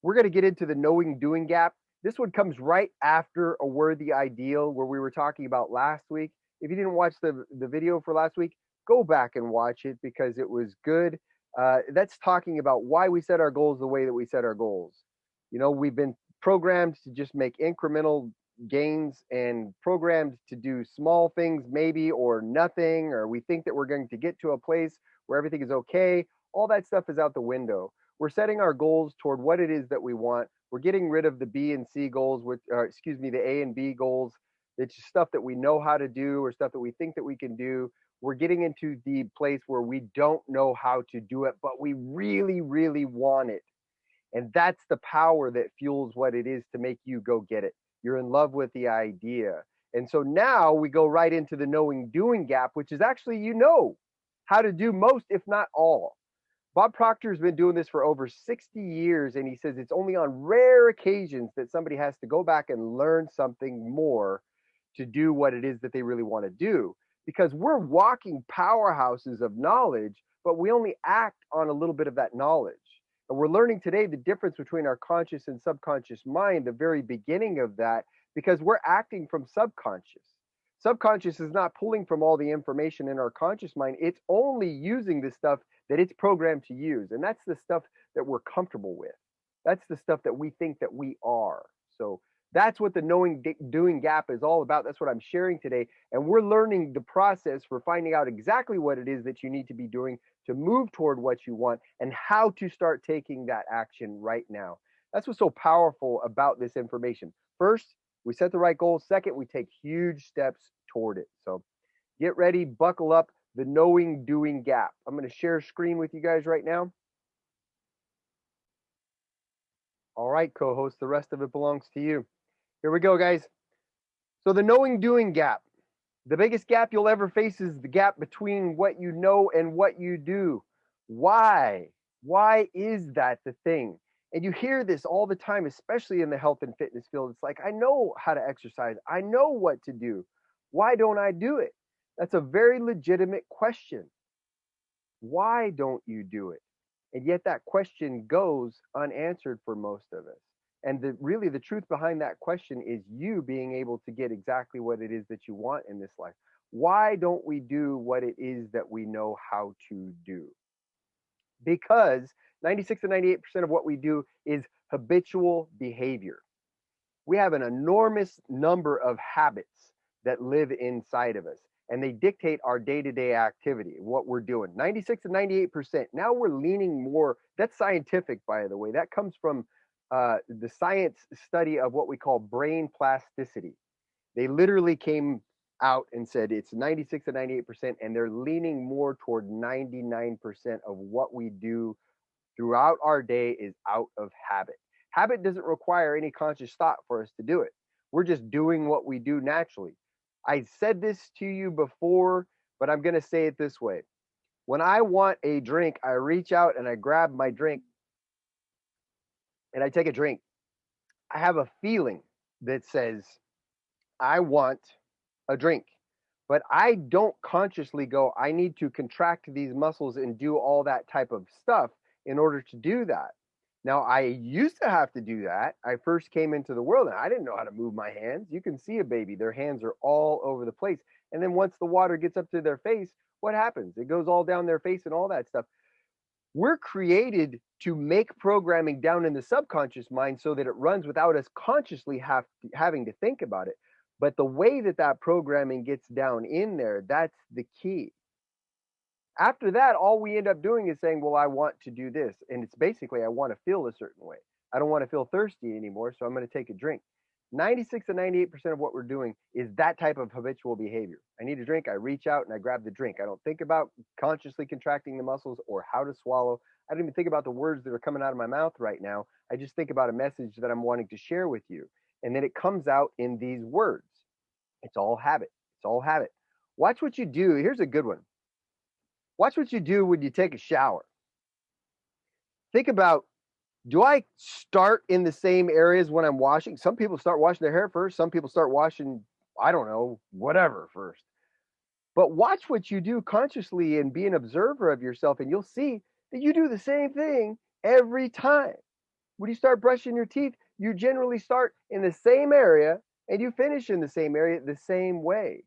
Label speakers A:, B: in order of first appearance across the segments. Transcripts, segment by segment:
A: We're going to get into the knowing doing gap. This one comes right after a worthy ideal where we were talking about last week. If you didn't watch the video for last week, go back and watch it because it was good. That's talking about why we set our goals the way that we set our goals. You know, we've been programmed to just make incremental gains and programmed to do small things, maybe, or nothing, or we think that we're going to get to a place where everything is okay. All that stuff is out the window. We're setting our goals toward what it is that we want. We're getting rid of the B and C goals, which, excuse me, the A and B goals. It's just stuff that we know how to do or stuff that we think that we can do. We're getting into the place where we don't know how to do it, but we really, really want it. And that's the power that fuels what it is to make you go get it. You're in love with the idea. And so now we go right into the knowing doing gap, which is actually, you know, how to do most, if not all. Bob Proctor's been doing this for over 60 years, and he says it's only on rare occasions that somebody has to go back and learn something more to do what it is that they really want to do. Because we're walking powerhouses of knowledge, but we only act on a little bit of that knowledge. And we're learning today the difference between our conscious and subconscious mind, the very beginning of that, because we're acting from subconscious. Subconscious is not pulling from all the information in our conscious mind. It's only using the stuff that it's programmed to use. And that's the stuff that we're comfortable with. That's the stuff that we think that we are. So that's what the knowing doing gap is all about. That's what I'm sharing today. And we're learning the process for finding out exactly what it is that you need to be doing to move toward what you want and how to start taking that action right now. That's what's so powerful about this information. First, we set the right goal. Second, we take huge steps toward it. So get ready, buckle up, the knowing doing gap. I'm going to share screen with you guys right now. All right, co-host, the rest of it belongs to you. Here we go, guys. So the knowing doing gap. The biggest gap you'll ever face is the gap between what you know and what you do. Why? Why is that the thing? And you hear this all the time, especially in the health and fitness field. It's like, I know how to exercise. I know what to do. Why don't I do it? That's a very legitimate question. Why don't you do it? And yet that question goes unanswered for most of us. And really the truth behind that question is you being able to get exactly what it is that you want in this life. Why don't we do what it is that we know how to do? Because 96 to 98% of what we do is habitual behavior. We have an enormous number of habits that live inside of us, and they dictate our day-to-day activity, what we're doing. 96 to 98%. Now we're leaning more. That's scientific, by the way. That comes from the science study of what we call brain plasticity. They literally came out and said it's 96 to 98%, and they're leaning more toward 99% of what we do throughout our day is out of habit. Habit doesn't require any conscious thought for us to do it. We're just doing what we do naturally. I said this to you before, but I'm going to say it this way. When I want a drink, I reach out and I grab my drink and I take a drink. I have a feeling that says, I want a drink. But I don't consciously go, I need to contract these muscles and do all that type of stuff in order to do that. Now, I used to have to do that. I first came into the world and I didn't know how to move my hands. You can see a baby, their hands are all over the place. And then once the water gets up to their face, what happens? It goes all down their face and all that stuff. We're created to make programming down in the subconscious mind so that it runs without us consciously having to think about it. But the way that that programming gets down in there, that's the key. After that, all we end up doing is saying, well, I want to do this. And it's basically, I want to feel a certain way. I don't want to feel thirsty anymore, so I'm going to take a drink. 96 to 98% of what we're doing is that type of habitual behavior. I need a drink, I reach out and I grab the drink. I don't think about consciously contracting the muscles or how to swallow. I don't even think about the words that are coming out of my mouth right now. I just think about a message that I'm wanting to share with you. And then it comes out in these words. It's all habit. It's all habit. Watch what you do. Here's a good one. Watch what you do when you take a shower. Think about, do I start in the same areas when I'm washing? Some people start washing their hair first. Some people start washing, I don't know, whatever first. But watch what you do consciously and be an observer of yourself, and you'll see that you do the same thing every time. When you start brushing your teeth, you generally start in the same area and you finish in the same area the same way.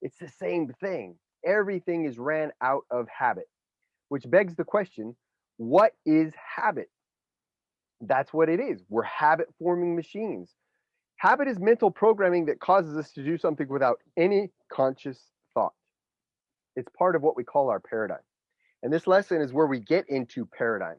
A: It's the same thing. Everything is ran out of habit, which begs the question, what is habit? That's what it is. We're habit forming machines. Habit is mental programming that causes us to do something without any conscious thought. It's part of what we call our paradigm. And this lesson is where we get into paradigm.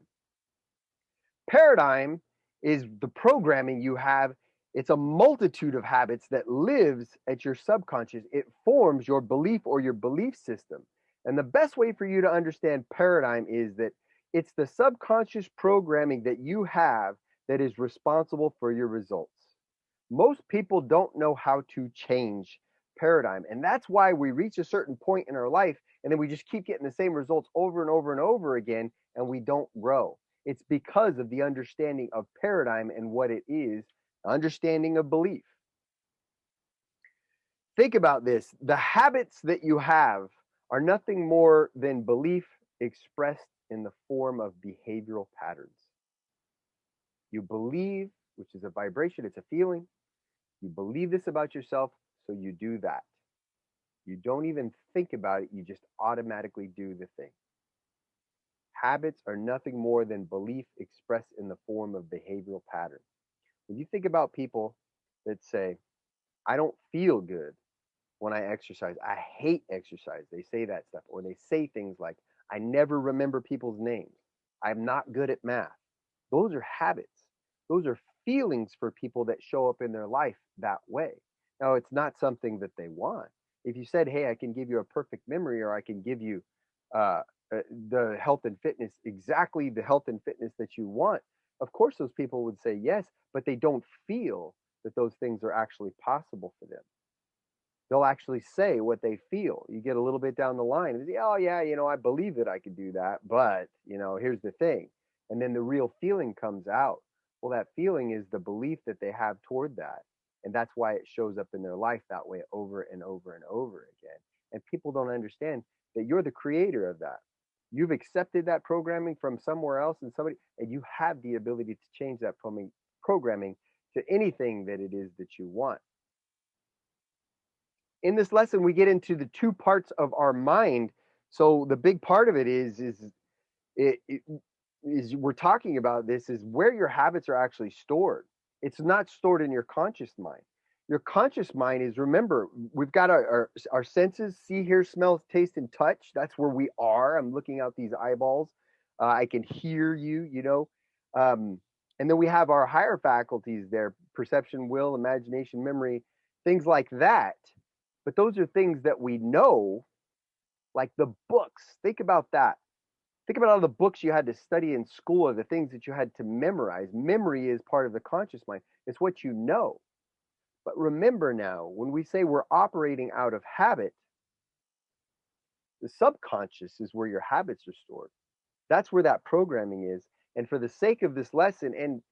A: Paradigm is the programming you have. It's a multitude of habits that lives at your subconscious. It forms your belief or your belief system. And the best way for you to understand paradigm is that it's the subconscious programming that you have that is responsible for your results. Most people don't know how to change paradigm. And that's why we reach a certain point in our life and then we just keep getting the same results over and over and over again and we don't grow. It's because of the understanding of paradigm and what it is, understanding of belief. Think about this. The habits that you have are nothing more than belief expressed in the form of behavioral patterns. You believe, which is a vibration, it's a feeling. You believe this about yourself, so you do that. You don't even think about it, you just automatically do the thing. Habits are nothing more than belief expressed in the form of behavioral pattern. When you think about people that say, I don't feel good when I exercise, I hate exercise, they say that stuff, or they say things like, I never remember people's names, I'm not good at math. Those are habits. Those are feelings for people that show up in their life that way. Now, it's not something that they want. If you said, hey, I can give you a perfect memory, or I can give you uh, the health and fitness, exactly the health and fitness that you want, of course, those people would say yes, but they don't feel that those things are actually possible for them. They'll actually say what they feel. You get a little bit down the line and say, oh, yeah, I believe that I could do that, but, here's the thing. And then the real feeling comes out. Well, that feeling is the belief that they have toward that. And that's why it shows up in their life that way over and over and over again. And people don't understand that you're the creator of that. You've accepted that programming from somewhere else and somebody, and you have the ability to change that programming to anything that it is that you want. In this lesson, we get into the two parts of our mind. So the big part of it is we're talking about this is where your habits are actually stored. It's not stored in your conscious mind. Your conscious mind is, remember, we've got our senses, see, hear, smell, taste, and touch. That's where we are. I'm looking out these eyeballs. I can hear you. And then we have our higher faculties there, perception, will, imagination, memory, things like that. But those are things that we know, like the books. Think about that. Think about all the books you had to study in school or the things that you had to memorize. Memory is part of the conscious mind. It's what you know. But remember now, when we say we're operating out of habit, the subconscious is where your habits are stored. That's where that programming is. And for the sake of this lesson, and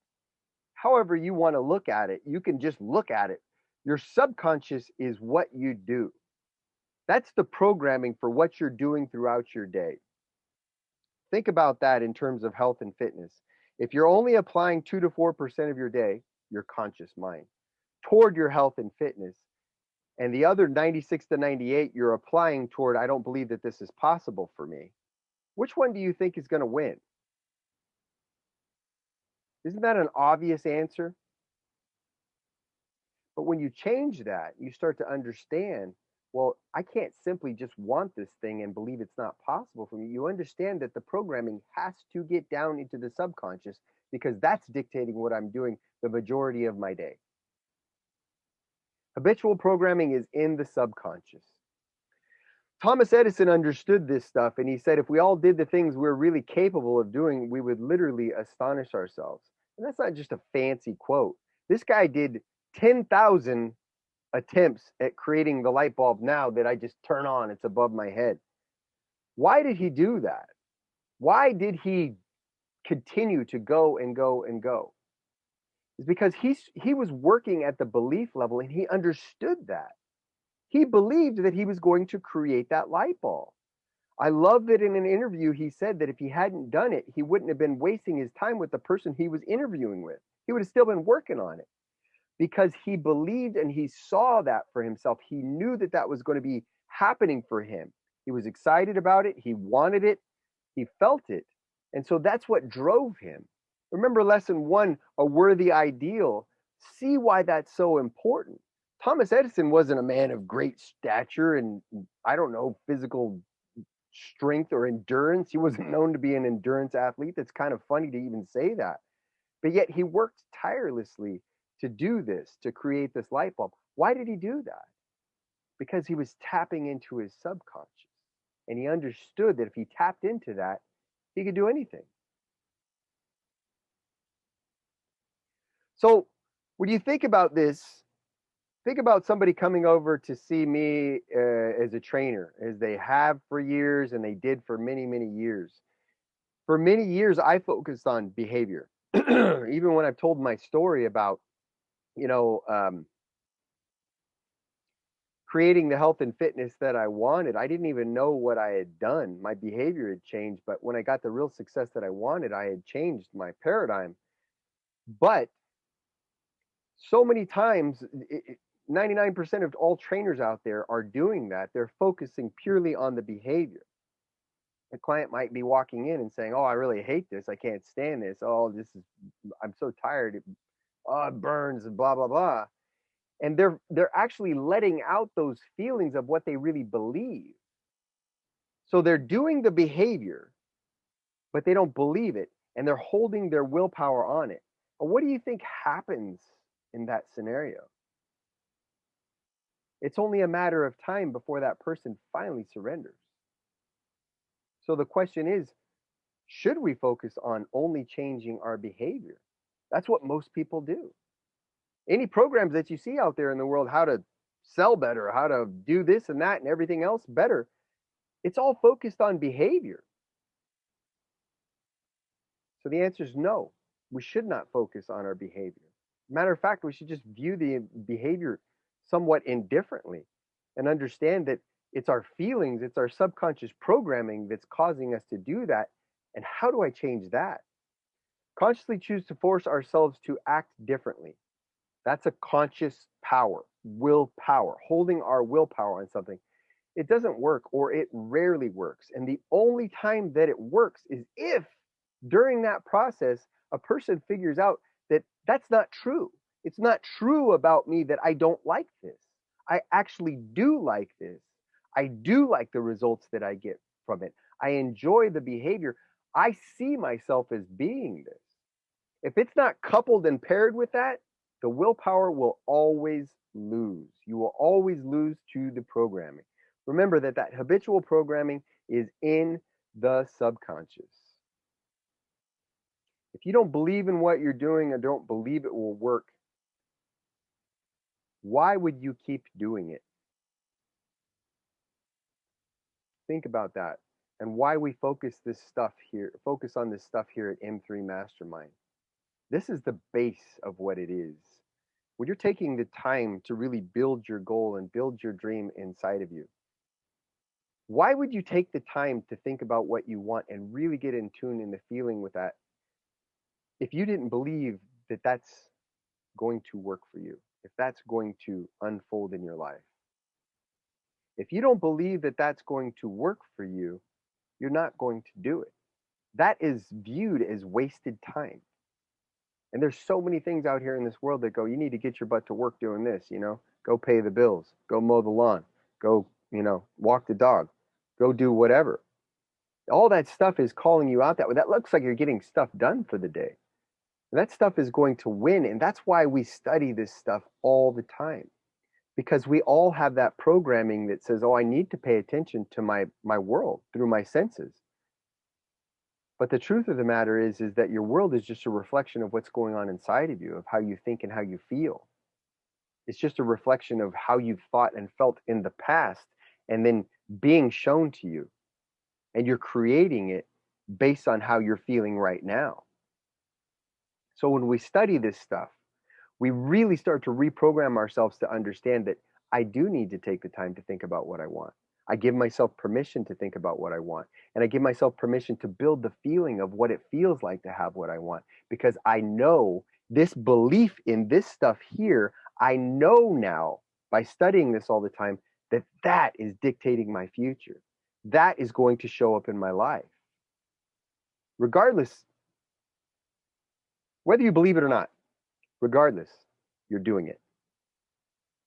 A: however you want to look at it, you can just look at it. Your subconscious is what you do. That's the programming for what you're doing throughout your day. Think about that in terms of health and fitness. If you're only applying 2 to 4% of your day, your conscious mind, toward your health and fitness, and the other 96 to 98 you're applying toward, I don't believe that this is possible for me, which one do you think is going to win? Isn't that an obvious answer? But when you change that, you start to understand, well, I can't simply just want this thing and believe it's not possible for me. You understand that the programming has to get down into the subconscious because that's dictating what I'm doing the majority of my day. Habitual programming is in the subconscious. Thomas Edison understood this stuff, and he said if we all did the things we're really capable of doing, we would literally astonish ourselves. And that's not just a fancy quote. This guy did 10,000 attempts at creating the light bulb now that I just turn on, it's above my head. Why did he do that? Why did he continue to go and go and go? It's because he was working at the belief level and he understood that. He believed that he was going to create that light bulb. I love that in an interview he said that if he hadn't done it, he wouldn't have been wasting his time with the person he was interviewing with. He would have still been working on it because he believed and he saw that for himself. He knew that that was going to be happening for him. He was excited about it. He wanted it. He felt it. And so that's what drove him. Remember lesson one, a worthy ideal. See why that's so important. Thomas Edison wasn't a man of great stature and, I don't know, physical strength or endurance. He wasn't known to be an endurance athlete. That's kind of funny to even say that. But yet he worked tirelessly to do this, to create this light bulb. Why did he do that? Because he was tapping into his subconscious. And he understood that if he tapped into that, he could do anything. So when you think about this, think about somebody coming over to see me as a trainer, as they have for years and they did for many, many years. For many years, I focused on behavior. Even when I've told my story about, you know, creating the health and fitness that I wanted, I didn't even know what I had done. My behavior had changed, but when I got the real success that I wanted, I had changed my paradigm. But so many times, 99% of all trainers out there are doing that. They're focusing purely on the behavior. The client might be walking in and saying, "Oh, I really hate this. I can't stand this. Oh, I'm so tired. Oh, it burns and blah, blah, blah." And they're actually letting out those feelings of what they really believe. So they're doing the behavior, but they don't believe it, and they're holding their willpower on it. And what do you think happens in that scenario? It's only a matter of time before that person finally surrenders. So the question is, should we focus on only changing our behavior? That's what most people do. Any programs that you see out there in the world, how to sell better, how to do this and that and everything else better, it's all focused on behavior. So the answer is no. We should not focus on our behavior. Matter of fact, we should just view the behavior somewhat indifferently and understand that it's our feelings, it's our subconscious programming that's causing us to do that. And how do I change that? Consciously choose to force ourselves to act differently. That's a conscious power, willpower, holding our willpower on something. It doesn't work, or it rarely works. And the only time that it works is if during that process, a person figures out that that's not true. It's not true about me that I don't like this. I actually do like this. I do like the results that I get from it. I enjoy the behavior. I see myself as being this. If it's not coupled and paired with that, the willpower will always lose. You will always lose to the programming. Remember that habitual programming is in the subconscious. If you don't believe in what you're doing and don't believe it will work, why would you keep doing it? Think about that and why we focus on this stuff here at M3 Mastermind. This is the base of what it is. When you're taking the time to really build your goal and build your dream inside of you, why would you take the time to think about what you want and really get in tune in the feeling with that if you didn't believe that that's going to work for you, if that's going to unfold in your life? If you don't believe that that's going to work for you, you're not going to do it. That is viewed as wasted time. And there's so many things out here in this world that go, you need to get your butt to work doing this, go pay the bills, go mow the lawn, go, walk the dog, go do whatever. All that stuff is calling you out that way. That looks like you're getting stuff done for the day. And that stuff is going to win. And that's why we study this stuff all the time. Because we all have that programming that says, oh, I need to pay attention to my world through my senses. But the truth of the matter is that your world is just a reflection of what's going on inside of you, of how you think and how you feel. It's just a reflection of how you've thought and felt in the past and then being shown to you. And you're creating it based on how you're feeling right now. So when we study this stuff, we really start to reprogram ourselves to understand that I do need to take the time to think about what I want. I give myself permission to think about what I want. And I give myself permission to build the feeling of what it feels like to have what I want. Because I know this belief in this stuff here, I know now by studying this all the time that that is dictating my future. That is going to show up in my life. Regardless, whether you believe it or not, regardless, you're doing it.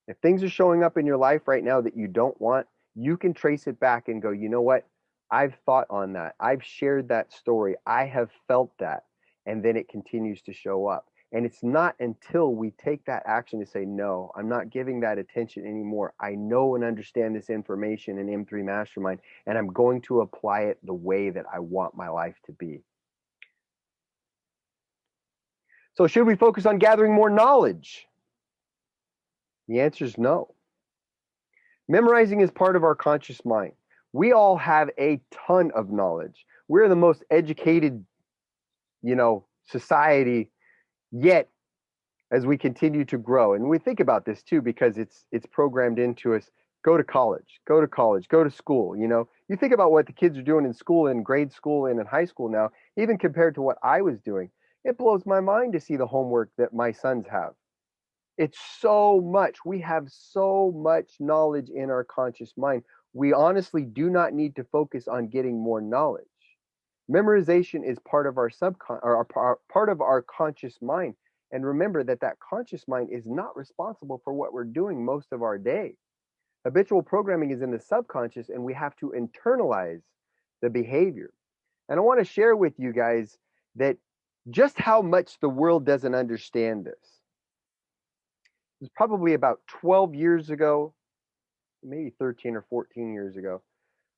A: If things are showing up in your life right now that you don't want, you can trace it back and go, you know what? I've thought on that. I've shared that story. I have felt that. And then it continues to show up. And it's not until we take that action to say, no, I'm not giving that attention anymore. I know and understand this information in M3 Mastermind, and I'm going to apply it the way that I want my life to be. So, should we focus on gathering more knowledge? The answer is no. Memorizing is part of our conscious mind. We all have a ton of knowledge. We're the most educated, society yet as we continue to grow. And we think about this too because it's programmed into us. Go to college, go to college, go to school. You think about what the kids are doing in school, in grade school, and in high school now, even compared to what I was doing. It blows my mind to see the homework that my sons have. It's so much. We have so much knowledge in our conscious mind. We honestly do not need to focus on getting more knowledge. Memorization is part of our part of our conscious mind. And remember that conscious mind is not responsible for what we're doing most of our day. Habitual programming is in the subconscious, and we have to internalize the behavior. And I want to share with you guys that just how much the world doesn't understand this. It was probably about 12 years ago, maybe 13 or 14 years ago,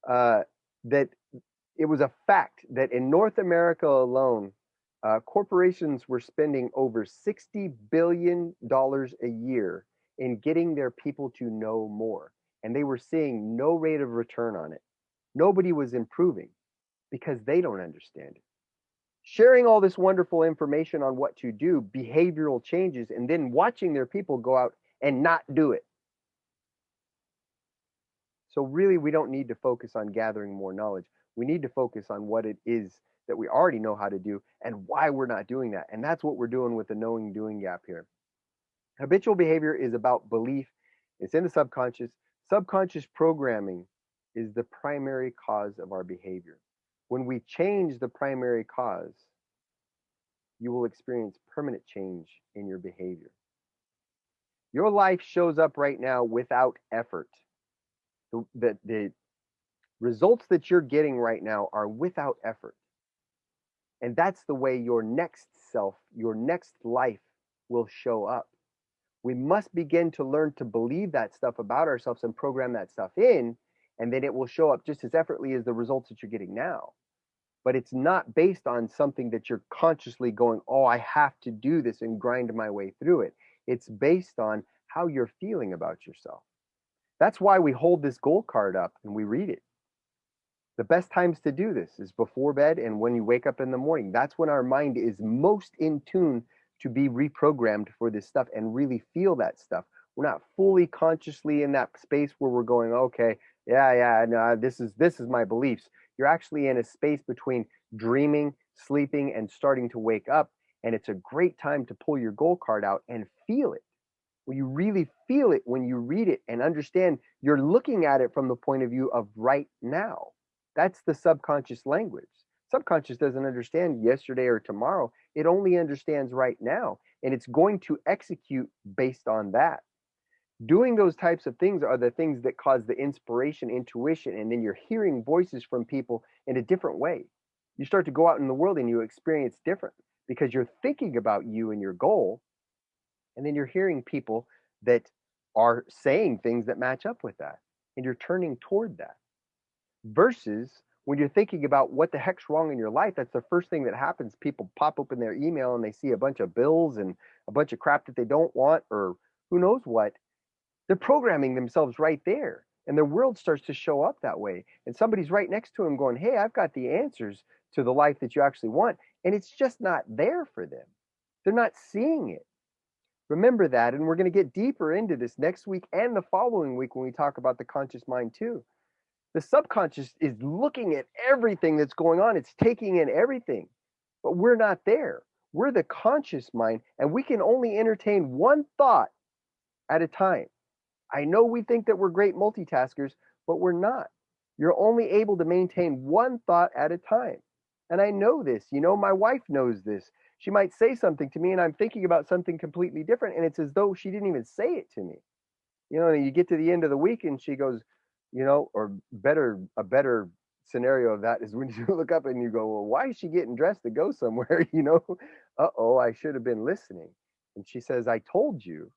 A: that it was a fact that in North America alone, corporations were spending over $60 billion a year in getting their people to know more. And they were seeing no rate of return on it. Nobody was improving because they don't understand it. Sharing all this wonderful information on what to do, behavioral changes, and then watching their people go out and not do it. So really, we don't need to focus on gathering more knowledge. We need to focus on what it is that we already know how to do and why we're not doing that. And that's what we're doing with the knowing doing gap here. Habitual behavior is about belief. It's in the subconscious. Subconscious programming is the primary cause of our behavior. When we change the primary cause, you will experience permanent change in your behavior. Your life shows up right now without effort. The results that you're getting right now are without effort. And that's the way your next self, your next life will show up. We must begin to learn to believe that stuff about ourselves and program that stuff in, and then it will show up just as effortlessly as the results that you're getting now. But it's not based on something that you're consciously going, oh, I have to do this and grind my way through it. It's based on how you're feeling about yourself. That's why we hold this goal card up and we read it. The best times to do this is before bed and when you wake up in the morning. That's when our mind is most in tune to be reprogrammed for this stuff and really feel that stuff. We're not fully consciously in that space where we're going, okay, no, this is my beliefs. You're actually in a space between dreaming, sleeping, and starting to wake up. And it's a great time to pull your goal card out and feel it. When you really feel it, when you read it and understand, you're looking at it from the point of view of right now. That's the subconscious language. Subconscious doesn't understand yesterday or tomorrow. It only understands right now, and it's going to execute based on that. Doing those types of things are the things that cause the inspiration, intuition, and then you're hearing voices from people in a different way. You start to go out in the world and you experience different because you're thinking about you and your goal, and then you're hearing people that are saying things that match up with that, and you're turning toward that. Versus when you're thinking about what the heck's wrong in your life, that's the first thing that happens. People pop open their email and they see a bunch of bills and a bunch of crap that they don't want, or who knows what. They're programming themselves right there, and their world starts to show up that way. And somebody's right next to them going, hey, I've got the answers to the life that you actually want. And it's just not there for them. They're not seeing it. Remember that. And we're going to get deeper into this next week and the following week when we talk about the conscious mind too. The subconscious is looking at everything that's going on. It's taking in everything, but we're not there. We're the conscious mind, and we can only entertain one thought at a time. I know we think that we're great multitaskers, but we're not. You're only able to maintain one thought at a time. And I know this. My wife knows this. She might say something to me, and I'm thinking about something completely different, and it's as though she didn't even say it to me. And you get to the end of the week, and she goes, or a better scenario of that is when you look up and you go, well, why is she getting dressed to go somewhere? Uh-oh, I should have been listening. And she says, I told you.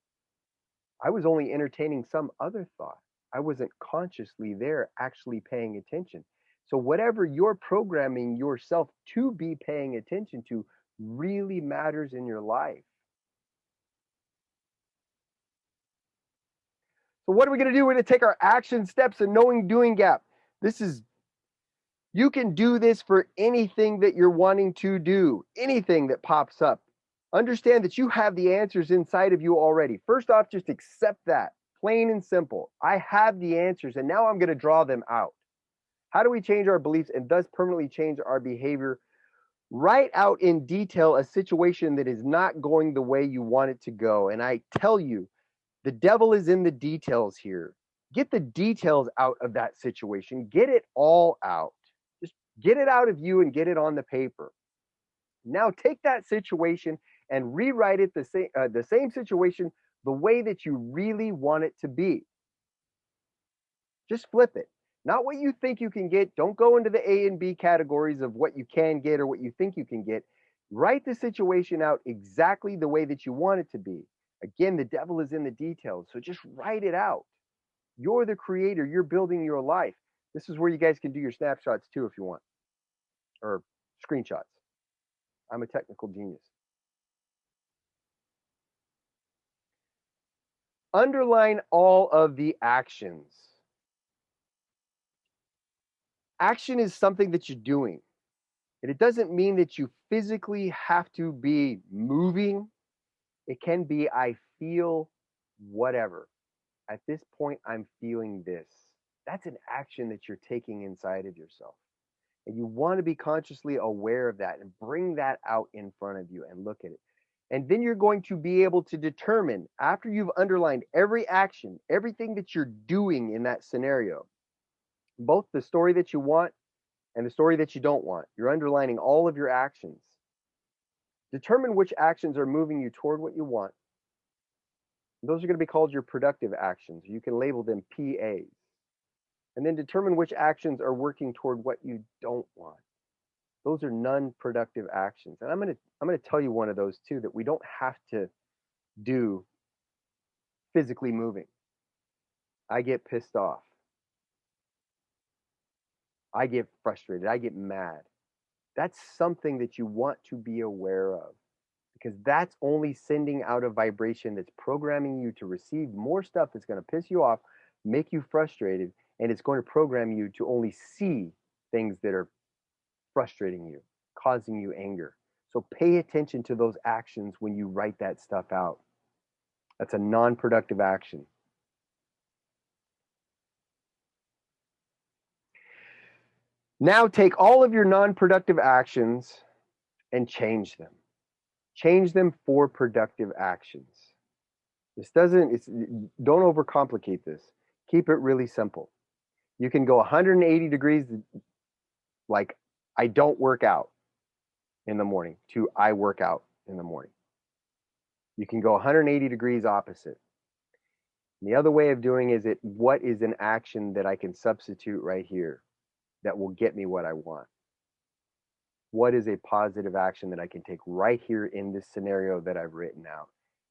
A: I was only entertaining some other thought. I wasn't consciously there actually paying attention. So whatever you're programming yourself to be paying attention to really matters in your life. So what are we going to do? We're going to take our action steps and knowing doing gap. You can do this for anything that you're wanting to do, anything that pops up. Understand that you have the answers inside of you already. First off, just accept that, plain and simple. I have the answers, and now I'm going to draw them out. How do we change our beliefs and thus permanently change our behavior? Write out in detail a situation that is not going the way you want it to go. And I tell you, the devil is in the details here. Get the details out of that situation. Get it all out. Just get it out of you and get it on the paper. Now take that situation and rewrite it the same situation the way that you really want it to be. Just flip it. Not what you think you can get. Don't go into the A and B categories of what you can get or what you think you can get. Write the situation out exactly the way that you want it to be. Again, the devil is in the details, so just write it out. You're the creator. You're building your life. This is where you guys can do your snapshots too if you want, or screenshots. I'm a technical genius. Underline all of the actions. Action is something that you're doing. And it doesn't mean that you physically have to be moving. It can be, I feel whatever. At this point, I'm feeling this. That's an action that you're taking inside of yourself. And you want to be consciously aware of that and bring that out in front of you and look at it. And then you're going to be able to determine, after you've underlined every action, everything that you're doing in that scenario, both the story that you want and the story that you don't want. You're underlining all of your actions. Determine which actions are moving you toward what you want. Those are going to be called your productive actions. You can label them PAs. And then determine which actions are working toward what you don't want. Those are non-productive actions. And I'm going to tell you one of those too, that we don't have to do physically moving. I get pissed off. I get frustrated. I get mad. That's something that you want to be aware of, because that's only sending out a vibration that's programming you to receive more stuff that's going to piss you off, make you frustrated, and it's going to program you to only see things that are frustrating you, causing you anger. So pay attention to those actions when you write that stuff out. That's a non-productive action. Now take all of your non-productive actions and change them. Change them for productive actions. Don't overcomplicate this. Keep it really simple. You can go 180 degrees, like I don't work out in the morning, to I work out in the morning. You can go 180 degrees opposite. And the other way of doing is what is an action that I can substitute right here that will get me what I want? What is a positive action that I can take right here in this scenario that I've written out?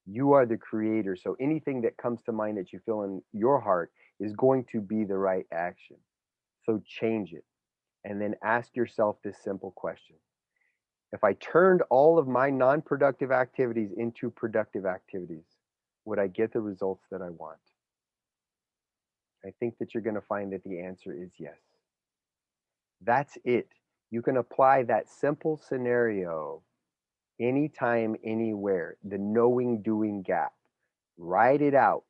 A: You are the creator, so anything that comes to mind that you feel in your heart is going to be the right action. So change it, and then ask yourself this simple question. If I turned all of my non-productive activities into productive activities, would I get the results that I want? I think that you're going to find that the answer is yes. That's it. You can apply that simple scenario anytime, anywhere. The knowing doing gap. Write it out.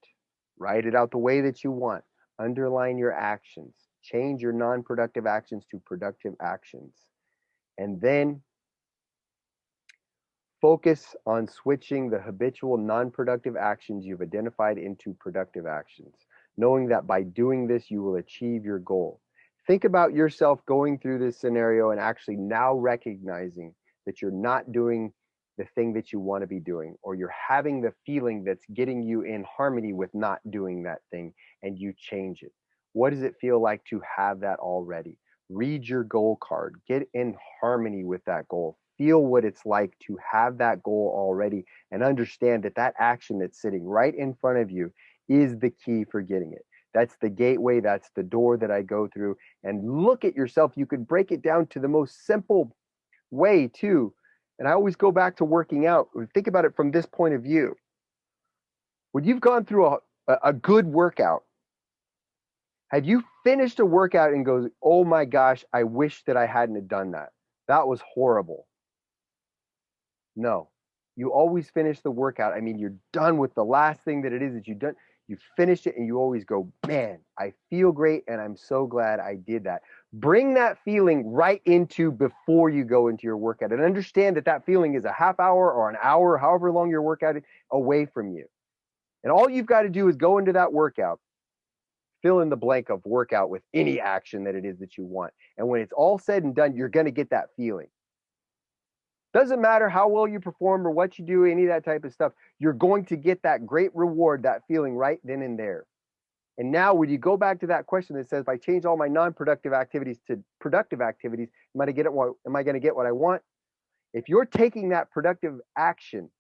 A: Write it out the way that you want. Underline your actions. Change your non-productive actions to productive actions. And then focus on switching the habitual non-productive actions you've identified into productive actions, knowing that by doing this, you will achieve your goal. Think about yourself going through this scenario and actually now recognizing that you're not doing the thing that you want to be doing, or you're having the feeling that's getting you in harmony with not doing that thing, and you change it. What does it feel like to have that already? Read your goal card, get in harmony with that goal, feel what it's like to have that goal already, and understand that that action that's sitting right in front of you is the key for getting it. That's the gateway, that's the door that I go through. And look at yourself. You could break it down to the most simple way too. And I always go back to working out. Think about it from this point of view. When you've gone through a good workout, have you finished a workout and goes, oh my gosh, I wish that I hadn't have done that. That was horrible. No, you always finish the workout. I mean, you're done with the last thing that it is that you've done. You finished it and you always go, man, I feel great and I'm so glad I did that. Bring that feeling right into before you go into your workout, and understand that that feeling is a half hour or an hour, however long your workout is, away from you. And all you've got to do is go into that workout, fill in the blank of workout with any action that it is that you want. And when it's all said and done, you're going to get that feeling. Doesn't matter how well you perform or what you do, any of that type of stuff, you're going to get that great reward, that feeling right then and there. And now when you go back to that question that says, if I change all my non-productive activities to productive activities, am I going to get what I want? If you're taking that productive action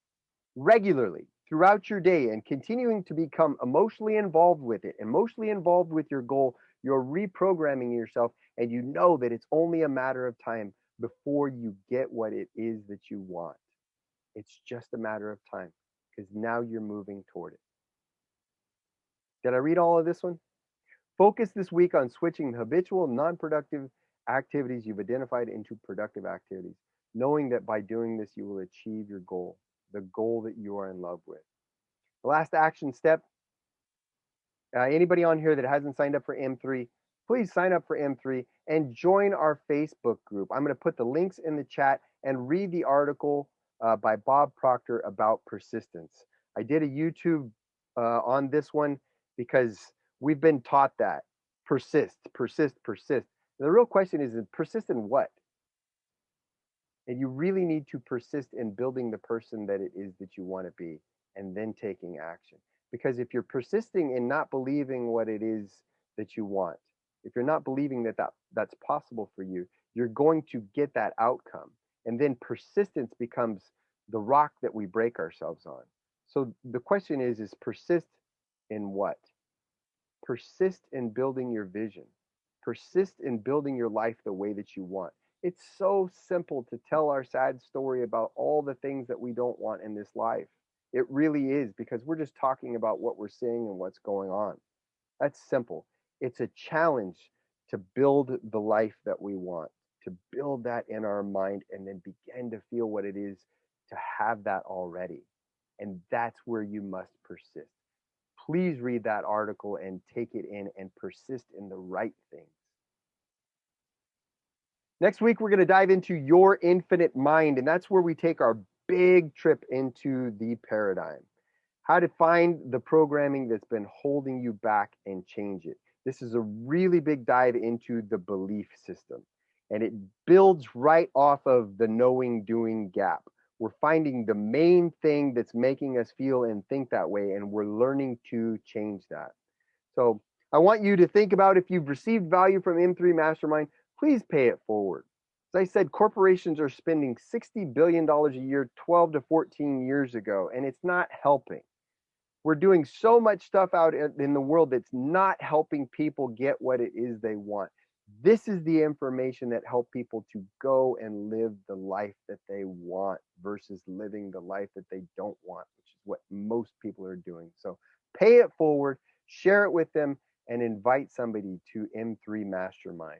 A: regularly throughout your day and continuing to become emotionally involved with it, emotionally involved with your goal, you're reprogramming yourself, and you know that it's only a matter of time before you get what it is that you want. It's just a matter of time because now you're moving toward it. Did I read all of this one? Focus this week on switching the habitual non-productive activities you've identified into productive activities, knowing that by doing this, you will achieve your goal, the goal that you are in love with. The last action step, anybody on here that hasn't signed up for M3, please sign up for M3 and join our Facebook group. I'm going to put the links in the chat and read the article by Bob Proctor about persistence. I did a YouTube on this one because we've been taught that persist, persist, persist. The real question is persist in what? And you really need to persist in building the person that it is that you want to be, and then taking action. Because if you're persisting in not believing what it is that you want, if you're not believing that that's possible for you, you're going to get that outcome. And then persistence becomes the rock that we break ourselves on. So the question is persist in what? Persist in building your vision. Persist in building your life the way that you want. It's so simple to tell our sad story about all the things that we don't want in this life. It really is, because we're just talking about what we're seeing and what's going on. That's simple. It's a challenge to build the life that we want, to build that in our mind, and then begin to feel what it is to have that already. And that's where you must persist. Please read that article and take it in and persist in the right things. Next week, we're going to dive into Your Infinite Mind, and that's where we take our big trip into the paradigm. How to find the programming that's been holding you back and change it. This is a really big dive into the belief system, and it builds right off of the knowing-doing gap. We're finding the main thing that's making us feel and think that way, and we're learning to change that. So I want you to think about, if you've received value from M3 Mastermind, please pay it forward. As I said, corporations are spending $60 billion a year 12 to 14 years ago, and it's not helping. We're doing so much stuff out in the world that's not helping people get what it is they want. This is the information that helps people to go and live the life that they want versus living the life that they don't want, which is what most people are doing. So pay it forward, share it with them, and invite somebody to M3 Mastermind.